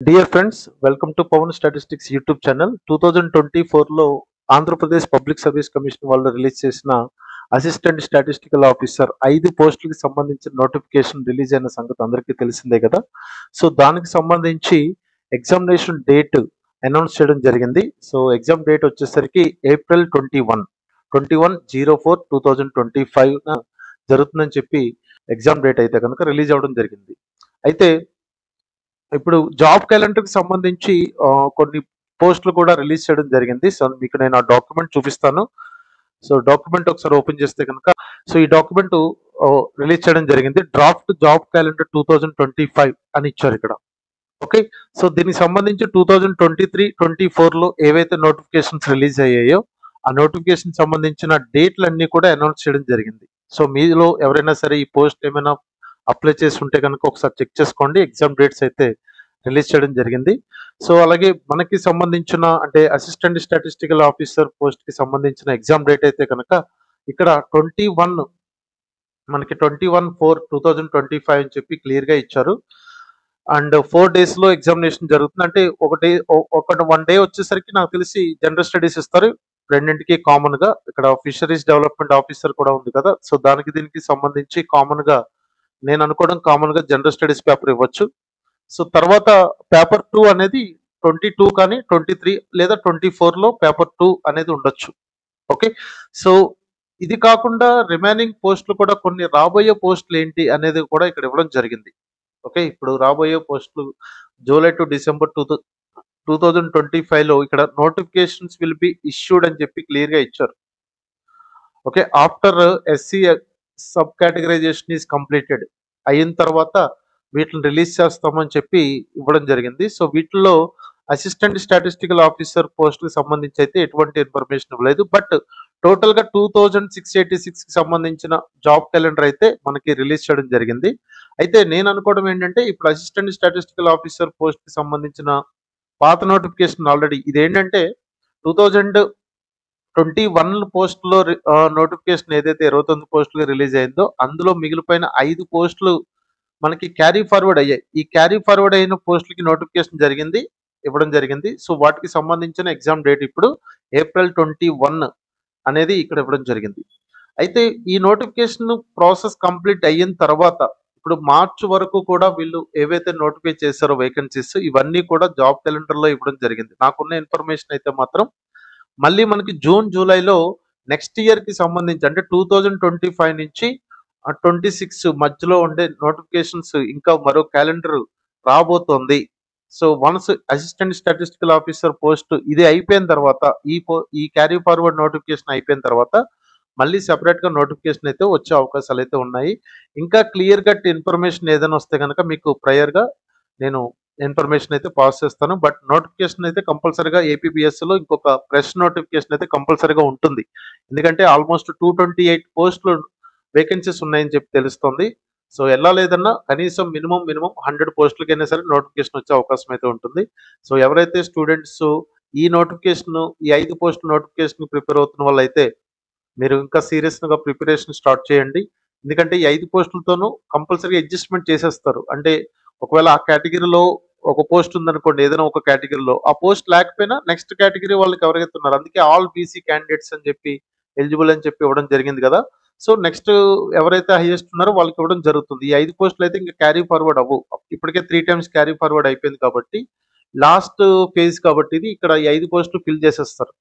Dear friends, welcome to Pavan statistics YouTube channel. 2024లో Andhra Pradesh public service commission వాళ్ళు release చేసిన assistant statistical officer 5 పోస్టులకి సంబంధించిన నోటిఫికేషన్ రిలీజ్ అయిన సంగతి అందరికీ తెలిసిందే కదా. సో దానికి సంబంధించి ఎగ్జామినేషన్ డేట్ అనౌన్స్ చేయడం జరిగింది. సో ఎగ్జామ్ డేట్ వచ్చేసరికి ఏప్రిల్ 21/04/2025 జరుగుతుందని చెప్పి ఎగ్జామ్ డేట్ అయితే కనుక రిలీజ్ అవ్వడం జరిగింది. అయితే ఇప్పుడు జాబ్ క్యాలెండర్కి సంబంధించి కొన్ని పోస్టులు కూడా రిలీజ్ చేయడం జరిగింది. సో మీకు నేను ఆ డాక్యుమెంట్ చూపిస్తాను. సో డాక్యుమెంట్ ఒకసారి ఓపెన్ చేస్తే కనుక సో ఈ డాక్యుమెంట్ రిలీజ్ చేయడం జరిగింది. డ్రాఫ్ట్ జాబ్ క్యాలెండర్ 2025 అని ఇచ్చారు ఇక్కడ. ఓకే, సో దీనికి సంబంధించి 2023-24లో ఏవైతే నోటిఫికేషన్స్ రిలీజ్ అయ్యాయో ఆ నోటిఫికేషన్ సంబంధించిన డేట్లన్నీ కూడా అనౌన్స్ చేయడం జరిగింది. సో మీలో ఎవరైనా సరే ఈ పోస్ట్ ఏమైనా అప్లై చేసి ఉంటే కనుక ఒకసారి చెక్ చేసుకోండి. ఎగ్జామ్ డేట్స్ అయితే రిలీజ్ చేయడం జరిగింది. సో అలాగే మనకి సంబంధించిన అంటే అసిస్టెంట్ స్టాటిస్టికల్ ఆఫీసర్ పోస్ట్ కి సంబంధించిన ఎగ్జామ్ డేట్ అయితే కనుక ఇక్కడ 21 మనకి 21/4/2025 అని చెప్పి క్లియర్ గా ఇచ్చారు. అండ్ 4 days లో ఎగ్జామినేషన్ జరుగుతుంది. అంటే వన్ డే వచ్చేసరికి నాకు తెలిసి జనరల్ స్టడీస్ ఇస్తారు. రెండింటికి కామన్ గా ఇక్కడ ఫిషరీస్ డెవలప్మెంట్ ఆఫీసర్ కూడా ఉంది కదా. సో దానికి దీనికి సంబంధించి కామన్ గా నేను అనుకోవడం కామన్ గా జనరల్ స్టడీస్ పేపర్ ఇవ్వచ్చు. సో తర్వాత పేపర్ 2 అనేది 22 కానీ 23 లేదా 24లో పేపర్ 2 అనేది ఉండొచ్చు. ఓకే, సో ఇది కాకుండా రిమైనింగ్ పోస్టులు కూడా కొన్ని రాబోయే పోస్టులు ఏంటి అనేది కూడా ఇక్కడ ఇవ్వడం జరిగింది. ఓకే, ఇప్పుడు రాబోయే పోస్టులు జూలై టు డిసెంబర్ 2025లో ఇక్కడ నోటిఫికేషన్స్ విల్ బి ఇష్యూడ్ అని చెప్పి క్లియర్ గా ఇచ్చారు. Okay, after SC sub categorisation is completed అయిన తర్వాత వీటిని రిలీజ్ చేస్తామని చెప్పి ఇవ్వడం జరిగింది. సో వీటిలో అసిస్టెంట్ స్టాటిస్టికల్ ఆఫీసర్ పోస్ట్ కి సంబంధించి అయితే ఎటువంటి ఇన్ఫర్మేషన్ ఇవ్వలేదు. బట్ టోటల్ గా 2686 కి సంబంధించిన జాబ్ క్యాలెండర్ అయితే మనకి రిలీజ్ చేయడం జరిగింది. అయితే నేను అనుకోవడం ఏంటంటే ఇప్పుడు అసిస్టెంట్ స్టాటిస్టికల్ ఆఫీసర్ పోస్ట్ కి సంబంధించిన పాత నోటిఫికేషన్ ఆల్రెడీ ఇదేంటంటే 2021 పోస్టులో నోటిఫికేషన్ ఏదైతే 29 పోస్టులుగా రిలీజ్ అయిందో అందులో మిగిలిపోయిన 5 పోస్టులు మనకి క్యారీ ఫార్వర్డ్ అయ్యాయి. ఈ క్యారీ ఫార్వర్డ్ అయిన పోస్టులకి నోటిఫికేషన్ ఇవ్వడం జరిగింది. సో వాటికి సంబంధించిన ఎగ్జామ్ డేట్ ఇప్పుడు ఏప్రిల్ 21 అనేది ఇక్కడ ఇవ్వడం జరిగింది. అయితే ఈ నోటిఫికేషన్ ప్రాసెస్ కంప్లీట్ అయిన తర్వాత ఇప్పుడు మార్చ్ వరకు కూడా వీళ్ళు ఏవైతే నోటిఫై చేశారో వేకెన్సీస్ ఇవన్నీ కూడా జాబ్ క్యాలెండర్ లో ఇవ్వడం జరిగింది. నాకున్న ఇన్ఫర్మేషన్ అయితే మాత్రం మళ్ళీ మనకి జూన్ జూలైలో నెక్స్ట్ ఇయర్ కి సంబంధించి అంటే 2025 నుంచి 26 మధ్యలో ఉండే నోటిఫికేషన్స్ ఇంకా మరో క్యాలెండర్ రాబోతోంది. So once assistant statistical officer post ఇది అయిపోయిన తర్వాత ఈ క్యారీ ఫార్వర్డ్ నోటిఫికేషన్ అయిపోయిన తర్వాత మళ్ళీ సెపరేట్ గా నోటిఫికేషన్ అయితే వచ్చే అవకాశాలు అయితే ఉన్నాయి. ఇంకా క్లియర్ కట్ ఇన్ఫర్మేషన్ ఏదైనా వస్తే కనుక మీకు ప్రయర్ గా నేను ఇన్ఫర్మేషన్ అయితే పాస్ చేస్తాను. బట్ నోటిఫికేషన్ అయితే కంపల్సరీగా ఏపీబీఎస్ లో ఇంకొక ప్రెస్ నోటిఫికేషన్ అయితే కంపల్సరీగా ఉంటుంది. ఎందుకంటే ఆల్మోస్ట్ 228 పోస్టులు వేకెన్సీస్ ఉన్నాయని చెప్పి తెలుస్తుంది. సో ఎలా లేదన్నా కనీసం మినిమం 100 పోస్టులకైనా సరే నోటిఫికేషన్ వచ్చే అవకాశం అయితే ఉంటుంది. సో ఎవరైతే స్టూడెంట్స్ ఈ 5 పోస్టుల నోటిఫికేషన్ ప్రిపేర్ అవుతున్న వాళ్ళైతే మీరు ఇంకా సీరియస్ గా ప్రిపరేషన్ స్టార్ట్ చేయండి. ఎందుకంటే ఈ 5 పోస్టులతోనూ కంపల్సరీగా అడ్జస్ట్మెంట్ చేసేస్తారు. అంటే ఒకవేళ ఆ కేటగిరీలో ఒక పోస్ట్ ఉందనుకోండి, ఏదైనా ఒక కేటగిరీలో ఆ పోస్ట్ లేకపోయినా నెక్స్ట్ కేటగిరీ వాళ్ళకి ఎవరైతే ఉన్నారు అందుకే ఆల్ బీసీ క్యాండిడేట్స్ అని చెప్పి ఎలిజిబుల్ అని చెప్పి ఇవ్వడం జరిగింది కదా. సో నెక్స్ట్ ఎవరైతే హైయెస్ట్ ఉన్నారో వాళ్ళకి ఇవ్వడం జరుగుతుంది. ఈ 5 పోస్టులు అయితే ఇంకా క్యారీ ఫార్వర్డ్ అవ్వు. ఇప్పటికే 3 times క్యారీ ఫార్వర్డ్ అయిపోయింది కాబట్టి లాస్ట్ ఫేజ్ కాబట్టి ఇది ఇక్కడ ఈ 5 పోస్టులు ఫిల్ చేసేస్తారు.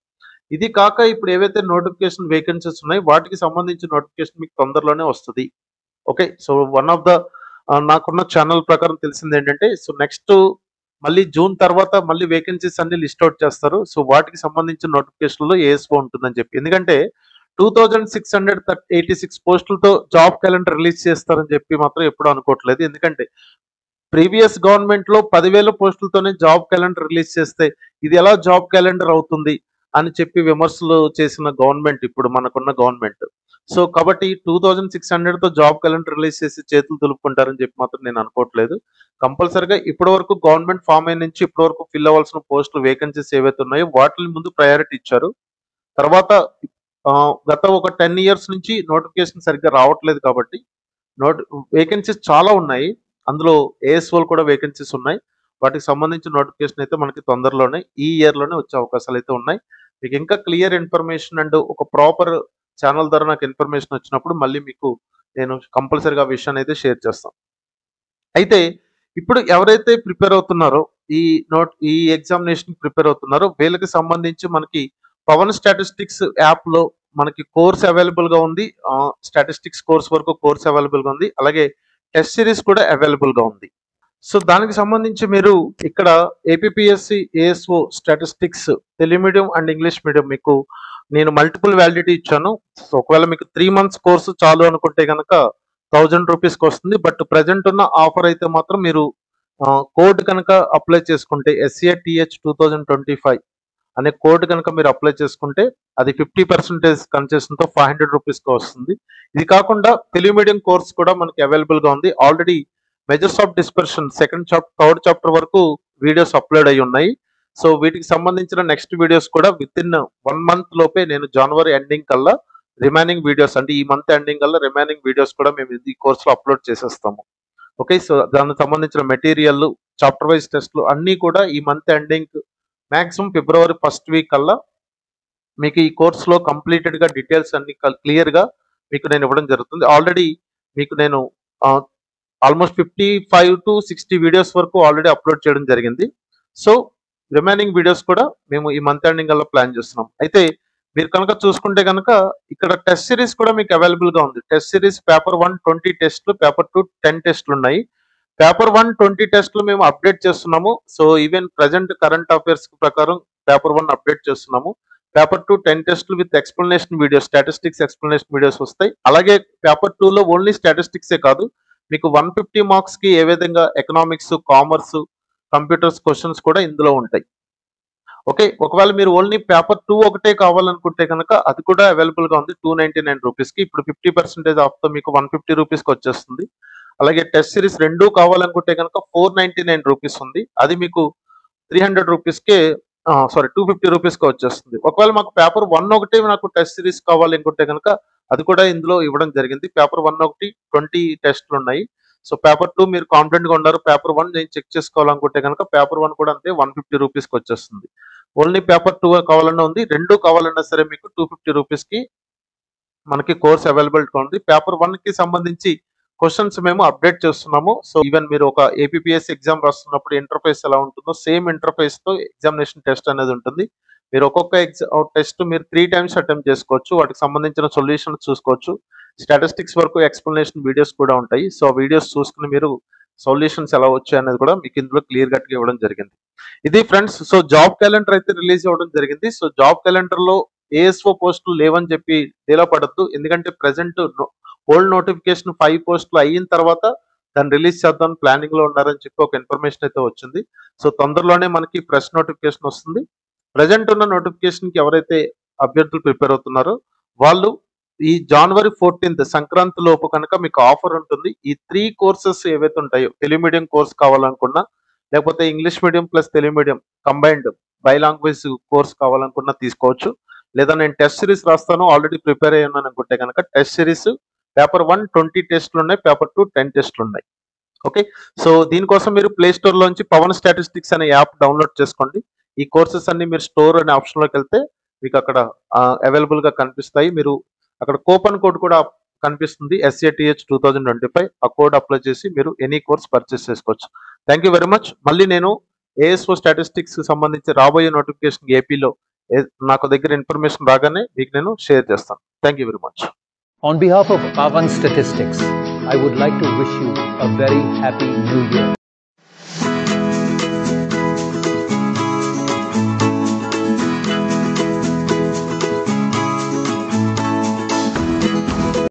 ఇది కాక ఇప్పుడు ఏవైతే నోటిఫికేషన్ వేకెన్సీస్ ఉన్నాయి వాటికి సంబంధించిన నోటిఫికేషన్ మీకు తొందరలోనే వస్తుంది. Okay, so one of the నాకున్న ఛానల్ ప్రకారం తెలిసింది ఏంటంటే సో నెక్స్ట్ మళ్ళీ జూన్ తర్వాత మళ్ళీ వేకెన్సీస్ అన్ని లిస్ట్ అవుట్ చేస్తారు. సో వాటికి సంబంధించిన నోటిఫికేషన్ లో ఏఎస్ఓ ఉంటుందని చెప్పి, ఎందుకంటే 2686 పోస్టులతో జాబ్ క్యాలెండర్ రిలీజ్ చేస్తారని చెప్పి మాత్రం ఎప్పుడు అనుకోవట్లేదు. ఎందుకంటే ప్రీవియస్ గవర్నమెంట్ లో 10,000 పోస్టులతోనే జాబ్ క్యాలెండర్ రిలీజ్ చేస్తే ఇది ఎలా జాబ్ క్యాలెండర్ అవుతుంది అని చెప్పి విమర్శలు చేసిన గవర్నమెంట్ ఇప్పుడు మనకున్న గవర్నమెంట్. సో కాబట్టి 2600తో జాబ్ క్యాలెండర్ రిలీజ్ చేసి చేతులు దులుపుకుంటారని చెప్పి మాత్రం నేను అనుకోవట్లేదు. కంపల్సరిగా ఇప్పటి వరకు గవర్నమెంట్ ఫామ్ అయిన నుంచి ఇప్పటి వరకు ఫిల్ అవ్వాల్సిన పోస్టులు వేకెన్సీస్ ఏవైతే ఉన్నాయో వాటిని ముందు ప్రయారిటీ ఇచ్చారు. తర్వాత గత ఒక 10 years నుంచి నోటిఫికేషన్ సరిగ్గా రావట్లేదు కాబట్టి వేకెన్సీస్ చాలా ఉన్నాయి. అందులో ఏఎస్ఓలు కూడా వేకెన్సీస్ ఉన్నాయి. వాటికి సంబంధించిన నోటిఫికేషన్ అయితే మనకి తొందరలోనే ఈ ఇయర్‌లోనే వచ్చే అవకాశాలు అయితే ఉన్నాయి. మీకు ఇంకా క్లియర్ ఇన్ఫర్మేషన్ అండ్ ఒక ప్రాపర్ ఛానల్ ద్వారా నాకు ఇన్ఫర్మేషన్ వచ్చినప్పుడు మళ్ళీ మీకు నేను కంపల్సరీగా ఆ విషయాన్ని అయితే షేర్ చేస్తాను. అయితే ఇప్పుడు ఎవరైతే ప్రిపేర్ అవుతున్నారో ఈ ఎగ్జామినేషన్ ప్రిపేర్ అవుతున్నారో వీళ్ళకి సంబంధించి మనకి పవన్ స్టాటిస్టిక్స్ యాప్‌లో మనకి కోర్స్ అవైలబుల్ గా ఉంది. స్టాటిస్టిక్స్ కోర్స్ వరకు కోర్స్ అవైలబుల్ గా ఉంది. అలాగే టెస్ట్ సిరీస్ కూడా అవైలబుల్ గా ఉంది. సో దానికి సంబంధించి మీరు ఇక్కడ APPSC ASO statistics Telugu medium and English medium మీకు నేను మల్టిపుల్ వ్యాలిడిటీ ఇచ్చాను. సో ఒకవేళ మీకు 3 మంత్స్ కోర్సు చాలు అనుకుంటే కనుక 1000 రూపీస్కి వస్తుంది. బట్ ప్రజెంట్ ఉన్న ఆఫర్ అయితే మాత్రం మీరు కోడ్ కనుక అప్లై చేసుకుంటే SATH 2025 అనే కోడ్ కనుక మీరు అప్లై చేసుకుంటే అది 50% కన్సెషన్తో 500 రూపీస్కి వస్తుంది. ఇది కాకుండా తెలుగు మీడియం కోర్స్ కూడా మనకి అవైలబుల్ గా ఉంది. Already measures of dispersion third chapter వరకు వీడియోస్ అప్లోడ్ అయి ఉన్నాయి. సో వీటికి సంబంధించిన నెక్స్ట్ వీడియోస్ కూడా విత్ ఇన్ 1 మంత్ లోపే నేను జనవరి ఎండింగ్ కల్లా రిమైనింగ్ వీడియోస్ అంటే ఈ మంత్ ఎండింగ్ కల్లా రిమైనింగ్ వీడియోస్ కూడా మేము ఈ కోర్సులో అప్లోడ్ చేసేస్తాము. ఓకే, సో దానికి సంబంధించిన మెటీరియల్ చాప్టర్ వైజ్ టెస్ట్లు అన్నీ కూడా ఈ మంత్ ఎండింగ్ మాక్సిమం ఫిబ్రవరి ఫస్ట్ వీక్ కల్లా మీకు ఈ కోర్సులో కంప్లీటెడ్ గా డీటెయిల్స్ అన్ని క్లియర్ గా మీకు నేను ఇవ్వడం జరుగుతుంది. ఆల్రెడీ మీకు నేను ఆల్మోస్ట్ 55 to 60 వీడియోస్ వరకు ఆల్రెడీ అప్లోడ్ చేయడం జరిగింది. సో రిమైనింగ్ వీడియోస్ కూడా మేము ఈ మంత్ ఎండింగ్ కల్లా ప్లాన్ చేస్తున్నాం. అయితే మీరు కనుక చూసుకుంటే కనుక ఇక్కడ టెస్ట్ సిరీస్ కూడా మీకు అవైలబుల్ గా ఉంది. టెస్ట్ సిరీస్ పేపర్ 1 20 టెస్ట్లు, పేపర్ 2 10 టెస్ట్లు ఉన్నాయి. పేపర్ 1 20 టెస్ట్లు మేము అప్డేట్ చేస్తున్నాము. So even present current affairs ప్రకారం పేపర్ 1 అప్డేట్ చేస్తున్నాము. పేపర్ 2 10 టెస్ట్లు with explanation videos, statistics explanation videos వస్తాయి. అలాగే పేపర్ 2 లో ఓన్లీ స్టాటిస్టిక్సే కాదు, మీకు 150 మార్క్స్ కి ఏ విధంగా ఎకనామిక్స్, కామర్స్, కంప్యూటర్స్ క్వశ్చన్స్ కూడా ఇందులో ఉంటాయి. ఓకే, ఒకవేళ మీరు ఓన్లీ పేపర్ 2 ఒకటే కావాలనుకుంటే కనుక అది కూడా అవైలబుల్ గా ఉంది 299 రూపీస్కి. ఇప్పుడు 50% ఆఫ్ తో మీకు 150 రూపీస్కి వచ్చేస్తుంది. అలాగే టెస్ట్ సిరీస్ 2 కావాలనుకుంటే కనుక 499 రూపీస్ ఉంది. అది మీకు 300 రూపీస్కే 250 రూపీస్కి వచ్చేస్తుంది. ఒకవేళ మాకు పేపర్ 1 ఒకటే నాకు టెస్ట్ సిరీస్ కావాలి అనుకుంటే కనుక అది కూడా ఇందులో ఇవ్వడం జరిగింది. పేపర్ 1 ఒకటి 20 టెస్ట్లు ఉన్నాయి. సో పేపర్ 2 మీరు కాన్ఫిడెంట్ గా ఉన్నారు, పేపర్ 1 నేను చెక్ చేసుకోవాలనుకుంటే కనుక పేపర్ 1 కూడా అంతే 150 రూపీస్కి వచ్చేస్తుంది. ఓన్లీ పేపర్ 2 కావాలన్నా ఉంది, 2 కావాలన్నా సరే మీకు 250 రూపీస్కి మనకి కోర్స్ అవైలబుల్ గా ఉంది. పేపర్ 1 కి సంబంధించి క్వశ్చన్స్ మేము అప్డేట్ చేస్తున్నాము. సో ఈవెన్ మీరు ఒక ఏపీపీఎస్సీ ఎగ్జామ్ రాస్తున్నప్పుడు ఇంటర్ఫేస్ ఎలా ఉంటుందో సేమ్ ఇంటర్ఫేస్ తో ఎగ్జామినేషన్ టెస్ట్ అనేది ఉంటుంది. మీరు ఒక్కొక్క టెస్ట్ మీరు 3 times అటెంప్ట్ చేసుకోవచ్చు. వాటికి సంబంధించిన సొల్యూషన్ చూసుకోవచ్చు. స్టాటిస్టిక్స్ వరకు ఎక్స్ప్లెనేషన్ వీడియోస్ కూడా ఉంటాయి. సో వీడియోస్ చూసుకుని మీరు సొల్యూషన్స్ ఎలా వచ్చాయి అనేది కూడా మీకు ఇందులో క్లియర్ కట్ గా ఇవ్వడం జరిగింది. ఇది ఫ్రెండ్స్, సో జాబ్ క్యాలెండర్ అయితే రిలీజ్ అవ్వడం జరిగింది. సో జాబ్ క్యాలెండర్ లో ఏఎస్ఓ పోస్టులు లేవని చెప్పి డీలా పడద్దు. ఎందుకంటే ప్రెసెంట్ ఓల్డ్ నోటిఫికేషన్ 5 పోస్టులు అయిన తర్వాత దాన్ని రిలీజ్ చేద్దాం ప్లానింగ్ లో ఉన్నారని చెప్పి ఒక ఇన్ఫర్మేషన్ అయితే వచ్చింది. సో తొందరలోనే మనకి ప్రెస్ నోటిఫికేషన్ వస్తుంది. ప్రజెంట్ ఉన్న నోటిఫికేషన్ కి ఎవరైతే అభ్యర్థులు ప్రిపేర్ అవుతున్నారో వాళ్ళు ఈ జనవరి 14th సంక్రాంతి లోపు కనుక మీకు ఆఫర్ ఉంటుంది. ఈ 3 కోర్సెస్ ఏవైతే ఉంటాయో, తెలుగు మీడియం కోర్స్ కావాలనుకున్నా, లేకపోతే English medium plus Telugu medium combined bi language course కావాలనుకున్నా తీసుకోవచ్చు. లేదా నేను టెస్ట్ సిరీస్ రాస్తాను ఆల్రెడీ ప్రిపేర్ అయ్యి ఉన్నాను అనుకుంటే కనుక టెస్ట్ సిరీస్ పేపర్ 1 20 టెస్ట్లు ఉన్నాయి, పేపర్ 2 10 టెస్ట్లు ఉన్నాయి. ఓకే, సో దీనికోసం మీరు ప్లే స్టోర్ లోంచి పవన్ స్టాటిస్టిక్స్ అనే యాప్ డౌన్లోడ్ చేసుకోండి. ఈ కోర్సెస్ అన్ని మీరు స్టోర్ అనే ఆప్షన్ లోకి వెళ్తే మీకు అక్కడ అవైలబుల్ గా కనిపిస్తాయి. మీరు అక్కడ కూపన్ కోడ్ కూడా కనిపిస్తుంది, SATH 2025. ఆ కోడ్ అప్లై చేసి మీరు ఎనీ కోర్స్ పర్చేస్ చేసుకోవచ్చు. Thank you very much. మళ్ళీ నేను ఏఎస్ఓ స్టాటిస్టిక్స్ సంబంధించి రాబోయే నోటిఫికేషన్ ఏపీలో నాకు దగ్గర ఇన్ఫర్మేషన్ రాగానే మీకు నేను షేర్ చేస్తాను. Thank you very much. On behalf of Pavan Statistics, I would like to wish you a very happy new year.